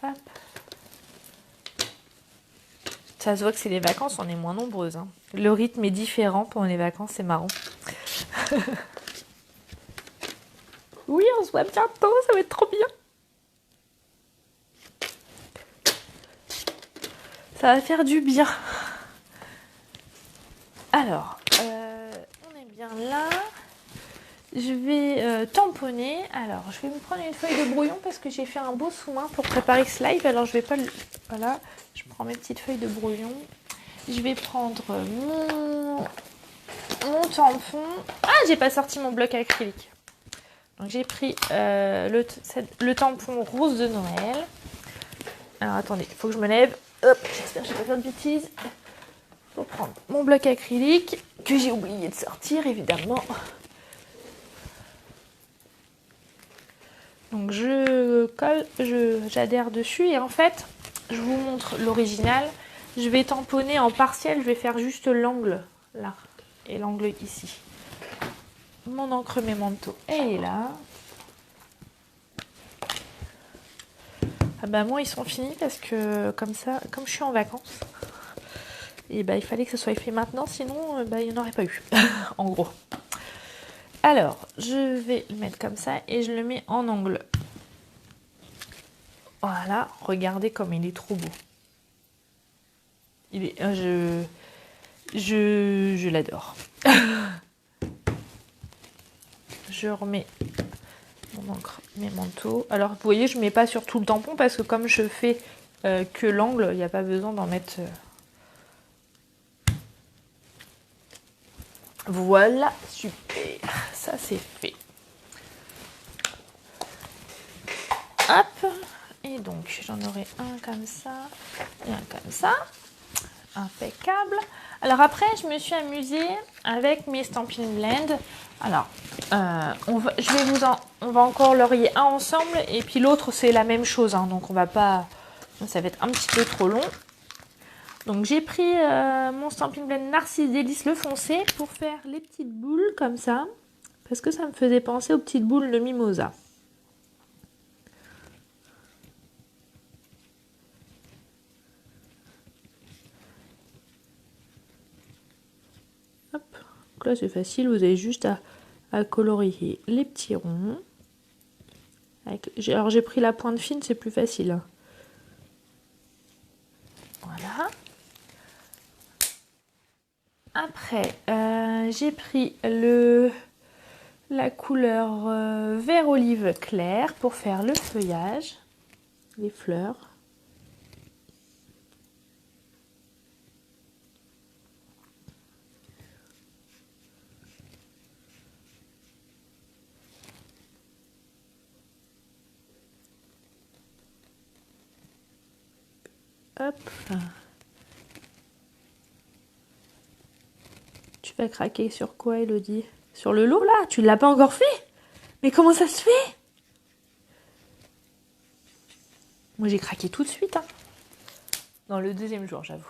Hop. Ça se voit que c'est les vacances, on est moins nombreuses. Hein. Le rythme est différent pendant les vacances, c'est marrant. Oui, on se voit bientôt, ça va être trop bien. Ça va faire du bien. Alors, on est bien là. Je vais tamponner. Alors, je vais me prendre une feuille de brouillon parce que j'ai fait un beau sous-main pour préparer ce live. Alors, je vais pas le... Voilà, je prends mes petites feuilles de brouillon. Je vais prendre mon tampon. Ah, j'ai pas sorti mon bloc acrylique. Donc, j'ai pris le tampon rose de Noël. Alors, attendez, il faut que je me lève. Hop, j'espère que je vais pas faire de bêtises. Je vais prendre mon bloc acrylique que j'ai oublié de sortir, évidemment. Donc je colle, j'adhère dessus et en fait, je vous montre l'original. Je vais tamponner en partiel, je vais faire juste l'angle là et l'angle ici. Mon encre mémento, elle est là. Ah bah moi ils sont finis parce que comme ça, comme je suis en vacances, et bah il fallait que ce soit fait maintenant, sinon bah, il n'y en aurait pas eu, en gros. Alors, je vais le mettre comme ça et je le mets en angle. Voilà, regardez comme il est trop beau. Il est, je l'adore. Je remets mon encre, mes manteaux. Alors, vous voyez, je ne mets pas sur tout le tampon parce que comme je fais que l'angle, il n'y a pas besoin d'en mettre... Voilà, super, ça c'est fait. Hop, Et donc, j'en aurai un comme ça et un comme ça. Impeccable. Alors après, je me suis amusée avec mes Stampin' Blend. Alors, on va encore l'oreiller un ensemble et puis l'autre, c'est la même chose. Hein, donc, on va pas... Ça va être un petit peu trop long. Donc, j'ai pris mon Stampin' Blend Narcisse Délice le foncé pour faire les petites boules comme ça. Parce que ça me faisait penser aux petites boules de mimosa. Hop. Donc là, c'est facile. Vous avez juste à colorier les petits ronds. Alors, j'ai pris la pointe fine, c'est plus facile. Voilà. Après, j'ai pris la couleur vert olive clair pour faire le feuillage, les fleurs. Hop. Tu vas craquer sur quoi, Elodie? Sur le lot, là? Tu ne l'as pas encore fait? Mais comment ça se fait? Moi, j'ai craqué tout de suite. Hein. Dans le deuxième jour, j'avoue.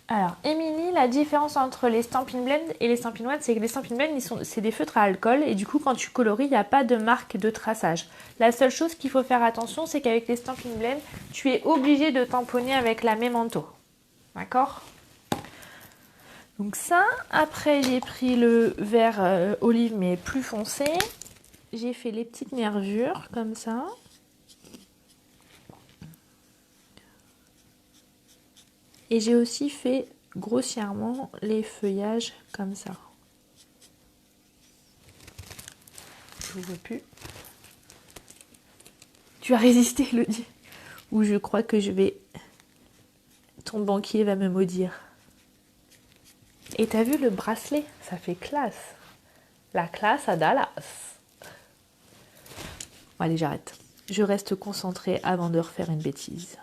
Alors, Émilie, la différence entre les Stampin' Blend et les Stampin' One, c'est que les Stampin' Blend, c'est des feutres à alcool et du coup, quand tu colories, il n'y a pas de marque de traçage. La seule chose qu'il faut faire attention, c'est qu'avec les Stampin' Blend, tu es obligé de tamponner avec la Memento. D'accord? Donc ça, après, j'ai pris le vert olive, mais plus foncé. J'ai fait les petites nervures, comme ça. Et j'ai aussi fait grossièrement les feuillages comme ça. Je ne vois plus. Tu as résisté, Elodie. Ou je crois que je vais... Ton banquier va me maudire. Et t'as vu le bracelet? Ça fait classe. La classe à Dallas. Bon, allez, j'arrête. Je reste concentrée avant de refaire une bêtise.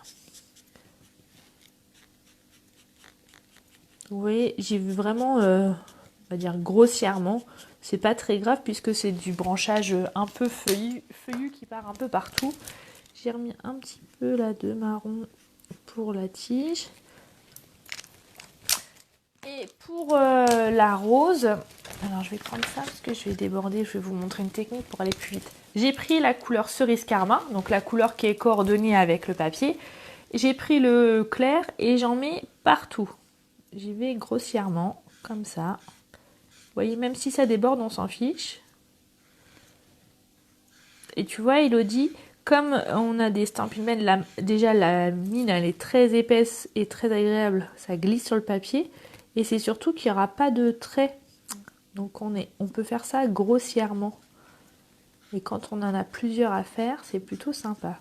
Vous voyez, j'ai vu vraiment, on va dire grossièrement. C'est pas très grave puisque c'est du branchage un peu feuillu qui part un peu partout. J'ai remis un petit peu là de marron pour la tige. Et pour la rose, alors je vais prendre ça parce que je vais déborder, je vais vous montrer une technique pour aller plus vite. J'ai pris la couleur cerise karma, donc la couleur qui est coordonnée avec le papier. J'ai pris le clair et j'en mets partout. J'y vais grossièrement, comme ça. Vous voyez, même si ça déborde, on s'en fiche. Et tu vois, Elodie, comme on a des Stampin' Blend, déjà la mine, elle est très épaisse et très agréable. Ça glisse sur le papier. Et c'est surtout qu'il n'y aura pas de traits. Donc on peut faire ça grossièrement. Et quand on en a plusieurs à faire, c'est plutôt sympa.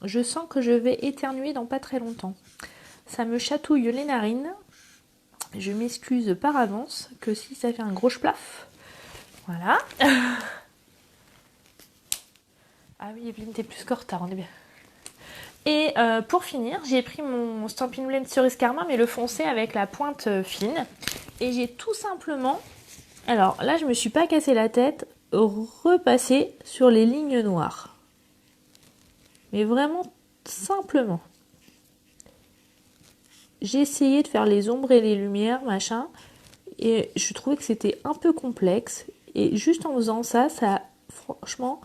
Je sens que je vais éternuer dans pas très longtemps. Ça me chatouille les narines. Je m'excuse par avance que si ça fait un gros splaf. Voilà. Ah oui, Evelyne, t'es plus qu'en retard, on est bien. Et pour finir, j'ai pris mon Stampin' Blend cerise karma, mais le foncé avec la pointe fine. Et j'ai tout simplement... Alors là, je me suis pas cassé la tête, repassé sur les lignes noires. Mais vraiment simplement. J'ai essayé de faire les ombres et les lumières, machin. Et je trouvais que c'était un peu complexe. Et juste en faisant ça, franchement,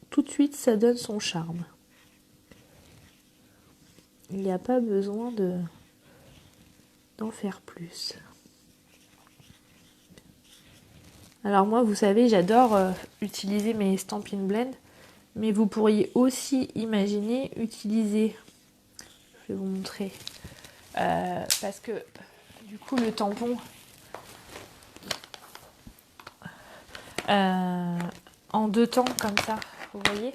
tout de suite, ça donne son charme. Il n'y a pas besoin d'en faire plus. Alors moi, vous savez, j'adore utiliser mes Stampin' Blend. Mais vous pourriez aussi imaginer utiliser... Je vais vous montrer. Parce que du coup, le tampon... en deux temps, comme ça, vous voyez.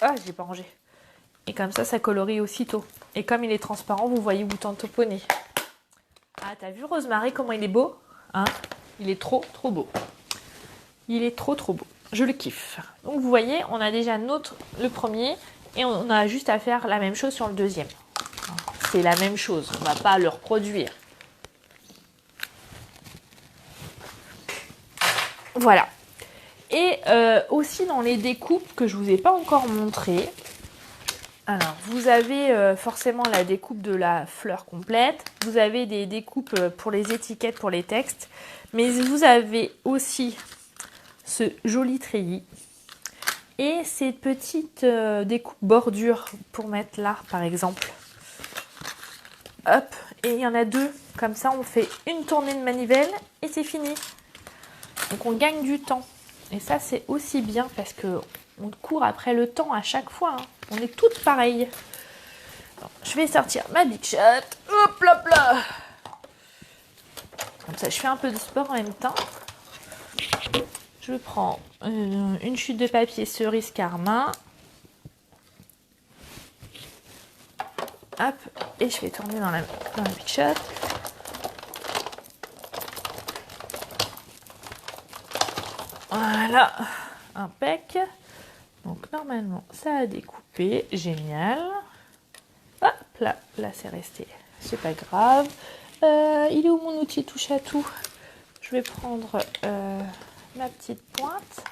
Ah, j'ai pas rangé. Et comme ça colorie aussitôt. Et comme il est transparent, vous voyez où tamponner. Ah, t'as vu Rosemary, comment il est beau, hein? Il est trop, trop beau. Il est trop beau. Je le kiffe. Donc vous voyez, on a déjà le premier et on a juste à faire la même chose sur le deuxième. C'est la même chose, on ne va pas le reproduire. Voilà. Et aussi dans les découpes que je ne vous ai pas encore montré. Alors, vous avez forcément la découpe de la fleur complète. Vous avez des découpes pour les étiquettes, pour les textes. Mais vous avez aussi ce joli treillis. Et ces petites découpes bordures pour mettre là, par exemple. Hop, et il y en a 2. Comme ça, on fait une tournée de manivelle et c'est fini. Donc, on gagne du temps. Et ça, c'est aussi bien parce qu'on court après le temps à chaque fois. Hein. On est toutes pareilles. Alors, je vais sortir ma Big Shot. Hop, hop, là. Comme ça, je fais un peu de sport en même temps. Je prends une chute de papier cerise carmin. Hop, et je vais tourner dans la Big Shot. Voilà, impec. Donc normalement, ça a découpé, génial. Hop, là c'est resté, c'est pas grave. Il est où mon outil touche à tout? Je vais prendre ma petite pointe.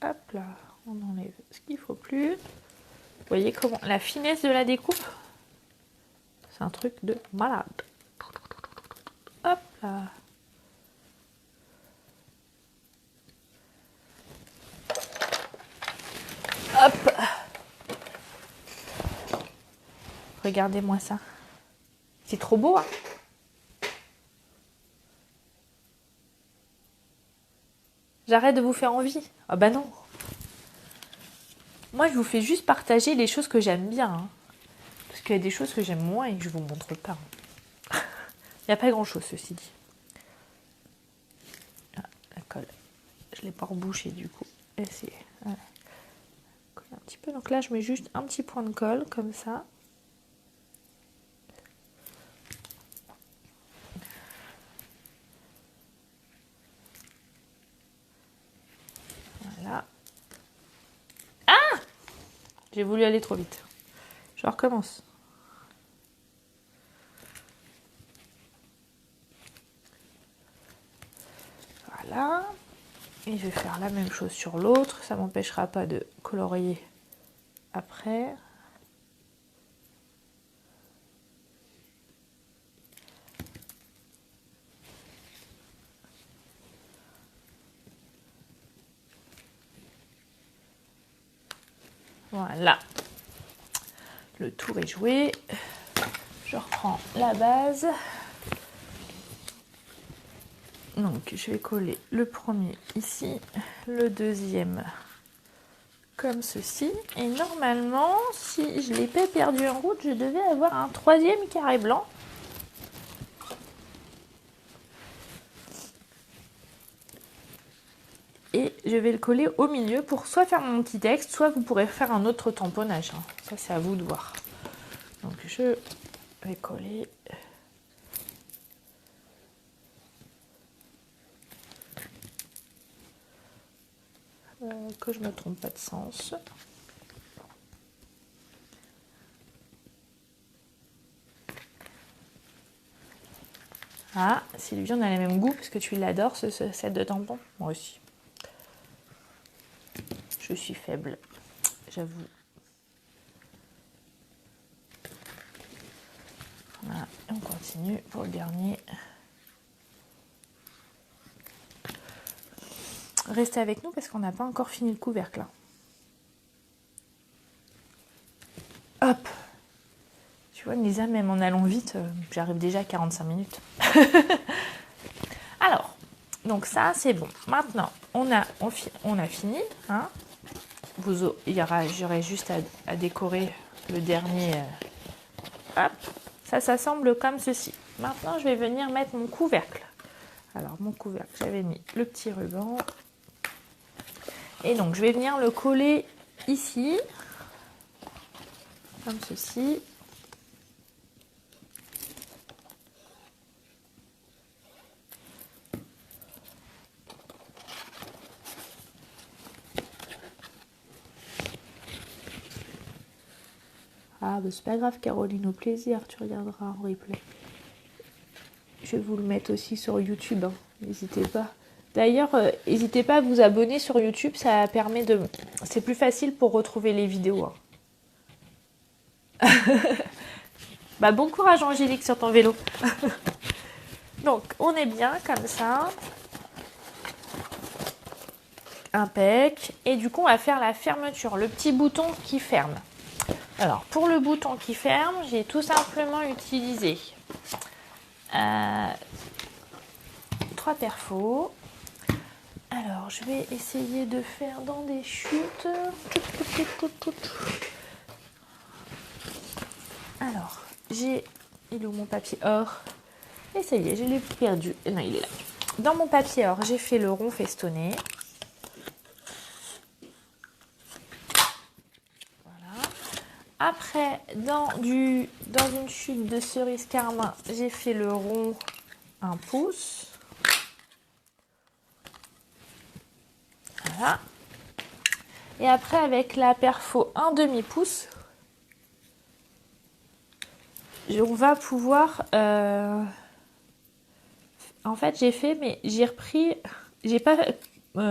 Hop là, on enlève ce qu'il ne faut plus. Vous voyez comment la finesse de la découpe, c'est un truc de malade. Hop là. Hop. Regardez-moi ça. C'est trop beau, hein? J'arrête de vous faire envie. Ah bah non. Moi, je vous fais juste partager les choses que j'aime bien. Hein. Parce qu'il y a des choses que j'aime moins et que je vous montre pas. Il n'y a pas grand-chose, ceci dit. Ah, la colle. Je ne l'ai pas rebouchée, du coup. Et c'est... Voilà. Colle un petit peu. Donc là, je mets juste un petit point de colle, comme ça. Voilà. Ah! J'ai voulu aller trop vite. Je recommence. Voilà. Et je vais faire la même chose sur l'autre. Ça ne m'empêchera pas de colorier après. Voilà. Le tour est joué. Je reprends la base. Donc, je vais coller le premier ici, le deuxième comme ceci. Et normalement, si je ne l'ai pas perdu en route, je devais avoir un troisième carré blanc. Et je vais le coller au milieu pour soit faire mon petit texte, soit vous pourrez faire un autre tamponnage. Hein. Ça, c'est à vous de voir. Donc, je vais coller... que je ne me trompe pas de sens. Ah, Sylvie, on a le même goût parce que tu l'adores, ce set de tampons. Moi aussi. Je suis faible, j'avoue. Voilà, et on continue pour le dernier. Restez avec nous parce qu'on n'a pas encore fini le couvercle. Là. Hop! Tu vois, Lisa, même en allant vite, j'arrive déjà à 45 minutes. Alors, donc ça, c'est bon. Maintenant, on a fini. Hein. J'aurai juste à décorer le dernier. Hop! Ça s'assemble comme ceci. Maintenant, je vais venir mettre mon couvercle. Alors mon couvercle, j'avais mis le petit ruban. Et donc je vais venir le coller ici, comme ceci. Ah, bah c'est pas grave, Caroline, au plaisir, tu regarderas en replay. Je vais vous le mettre aussi sur YouTube, hein. N'hésitez pas. D'ailleurs, n'hésitez pas à vous abonner sur YouTube, ça permet de... C'est plus facile pour retrouver les vidéos, hein. Bah, bon courage, Angélique, sur ton vélo. Donc, on est bien comme ça. Impec. Et du coup, on va faire la fermeture, le petit bouton qui ferme. Alors, pour le bouton qui ferme, j'ai tout simplement utilisé 3 perfos. Alors, je vais essayer de faire dans des chutes. Alors, j'ai... Il est où mon papier or? Et ça y est, je l'ai perdu. Non, il est là. Dans mon papier or, j'ai fait le rond festonné. Voilà. Après, dans une chute de cerise carmin, j'ai fait le rond 1 pouce. Voilà. Et après, avec la perfo 1/2 pouce, on va pouvoir... En fait, j'ai fait, mais j'ai repris... J'ai pas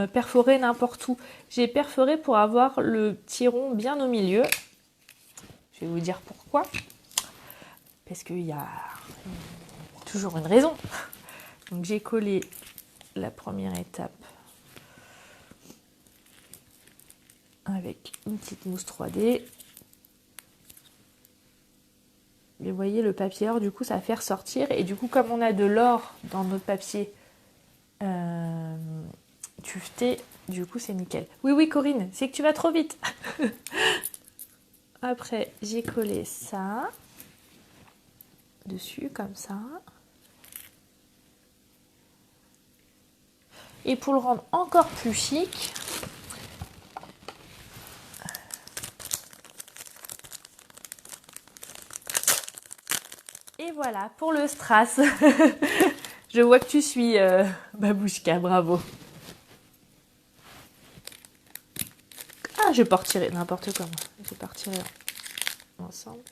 perforé n'importe où. J'ai perforé pour avoir le petit rond bien au milieu. Je vais vous dire pourquoi. Parce qu'il y a toujours une raison. Donc, j'ai collé la première étape avec une petite mousse 3D. Et vous voyez, le papier or, du coup, ça va faire sortir. Et du coup, comme on a de l'or dans notre papier tuveté, du coup, c'est nickel. Oui, oui, Corinne, c'est que tu vas trop vite. Après, j'ai collé ça dessus, comme ça. Et pour le rendre encore plus chic, et voilà, pour le strass. Je vois que tu suis, Babouchka, bravo. Ah, je vais pas retirer n'importe quoi, moi. Je vais pas retirer ensemble.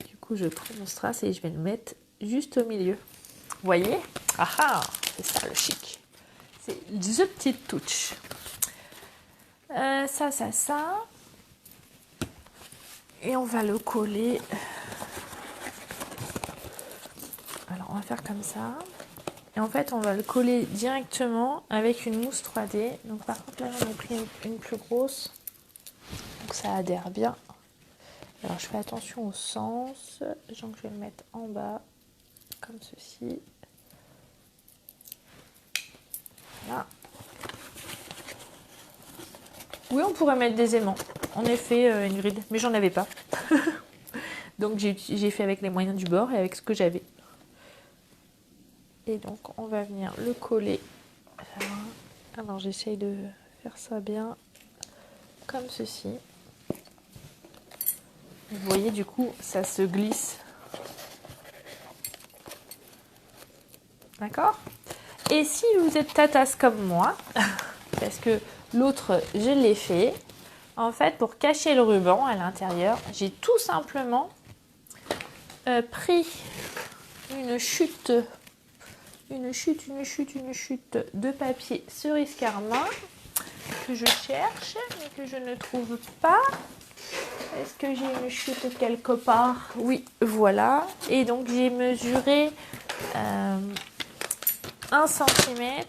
Du coup, je prends mon strass et je vais le mettre juste au milieu. Vous voyez? Ah ah, c'est ça le chic. C'est the petite touche. Ça. Et on va le coller. Alors, on va faire comme ça. Et en fait, on va le coller directement avec une mousse 3D. Donc, par contre, là, j'en ai pris une plus grosse. Donc, ça adhère bien. Alors, je fais attention au sens. Donc, je vais le mettre en bas, comme ceci. Voilà. Oui, on pourrait mettre des aimants. En effet, Ingrid. Mais j'en avais pas. Donc, j'ai fait avec les moyens du bord et avec ce que j'avais. Et donc, on va venir le coller. Alors, j'essaye de faire ça bien. Comme ceci. Vous voyez, du coup, ça se glisse. D'accord? Et si vous êtes tatasse comme moi, parce que l'autre, je l'ai fait, en fait, pour cacher le ruban à l'intérieur, j'ai tout simplement pris une chute de papier cerise carmin que je cherche, mais que je ne trouve pas. Est-ce que j'ai une chute quelque part? Oui, voilà. Et donc, j'ai mesuré 1 cm.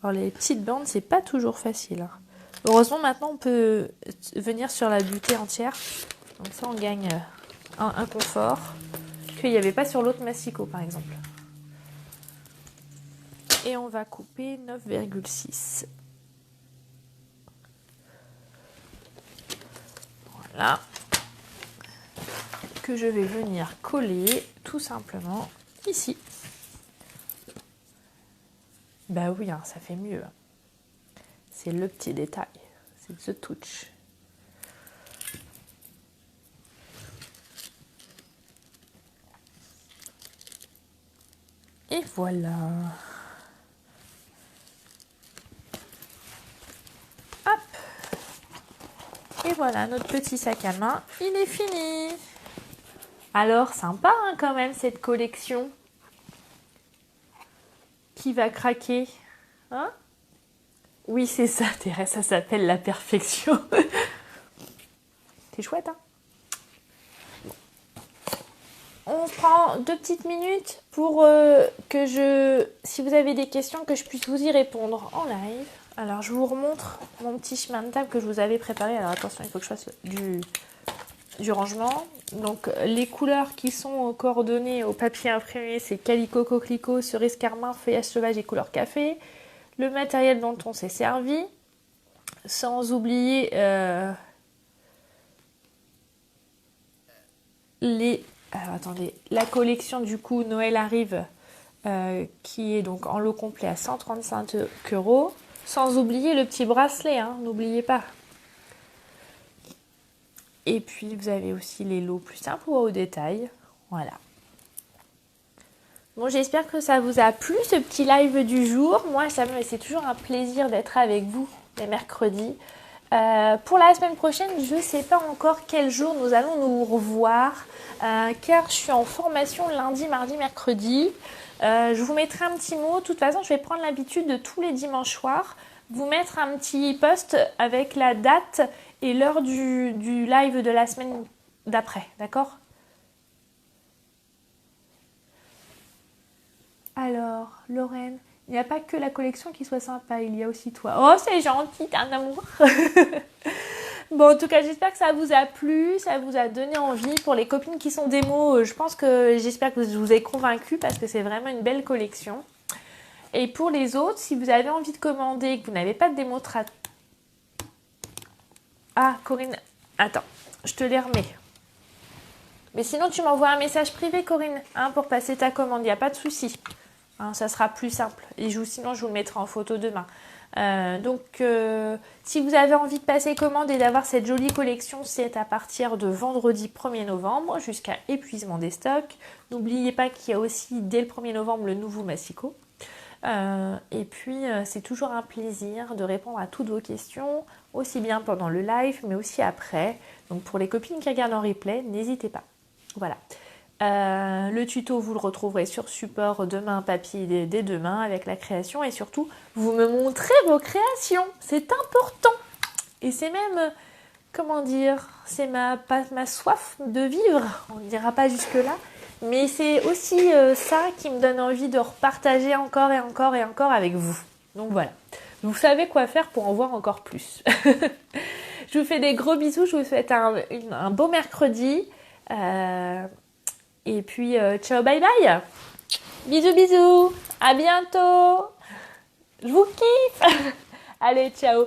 Alors, les petites bandes, c'est pas toujours facile, hein. Heureusement, maintenant, on peut venir sur la butée entière. Donc ça, on gagne un confort qu'il n'y avait pas sur l'autre massicot, par exemple. Et on va couper 9,6. Voilà. que je vais venir coller tout simplement ici. Bah oui, hein, ça fait mieux. C'est le petit détail, c'est the touch. Et voilà. Hop. Et voilà, notre petit sac à main, il est fini. Alors, sympa hein, quand même cette collection. Qui va craquer, hein? Oui, c'est ça, Thérèse, ça s'appelle la perfection. C'est chouette, hein? On prend 2 petites minutes pour si vous avez des questions, que je puisse vous y répondre en live. Alors, je vous remontre mon petit chemin de table que je vous avais préparé. Alors, attention, il faut que je fasse du rangement. Donc, les couleurs qui sont coordonnées au papier imprimé, c'est calicot, coquelicot, cerise, carmin, feuillage sauvage et couleur café. Le matériel dont on s'est servi. Sans oublier alors attendez, la collection du coup Noël arrive qui est donc en lot complet à 135 €. Sans oublier le petit bracelet, hein, n'oubliez pas. Et puis vous avez aussi les lots plus simples ou au détail. Voilà. Bon, j'espère que ça vous a plu ce petit live du jour. Moi, c'est toujours un plaisir d'être avec vous les mercredis. Pour la semaine prochaine, je ne sais pas encore quel jour nous allons nous revoir, car je suis en formation lundi, mardi, mercredi. Je vous mettrai un petit mot. De toute façon, je vais prendre l'habitude de tous les dimanches soirs vous mettre un petit post avec la date et l'heure du live de la semaine d'après, d'accord ? Alors, Lorraine, il n'y a pas que la collection qui soit sympa, il y a aussi toi. Oh, c'est gentil, t'es un amour. Bon, en tout cas, j'espère que ça vous a plu, ça vous a donné envie. Pour les copines qui sont démos, j'espère que je vous ai convaincu parce que c'est vraiment une belle collection. Et pour les autres, si vous avez envie de commander et que vous n'avez pas de démo Ah, Corinne, attends, je te les remets. Mais sinon, tu m'envoies un message privé, Corinne, hein, pour passer ta commande, il n'y a pas de souci. Hein, ça sera plus simple. Et sinon, je vous le mettrai en photo demain. Si vous avez envie de passer commande et d'avoir cette jolie collection, c'est à partir de vendredi 1er novembre jusqu'à épuisement des stocks. N'oubliez pas qu'il y a aussi dès le 1er novembre le nouveau Massico. Et puis c'est toujours un plaisir de répondre à toutes vos questions, aussi bien pendant le live mais aussi après. Donc pour les copines qui regardent en replay, n'hésitez pas. Voilà. Le tuto, vous le retrouverez sur support demain papier dès demain avec la création et surtout, vous me montrez vos créations. C'est important. Et c'est même, c'est ma soif de vivre. On ne dira pas jusque-là. Mais c'est aussi ça qui me donne envie de repartager encore et encore et encore avec vous. Donc voilà. Vous savez quoi faire pour en voir encore plus. Je vous fais des gros bisous. Je vous souhaite un beau mercredi. Et puis, ciao, bye bye. Bisous, bisous. À bientôt. Je vous kiffe. Allez, ciao.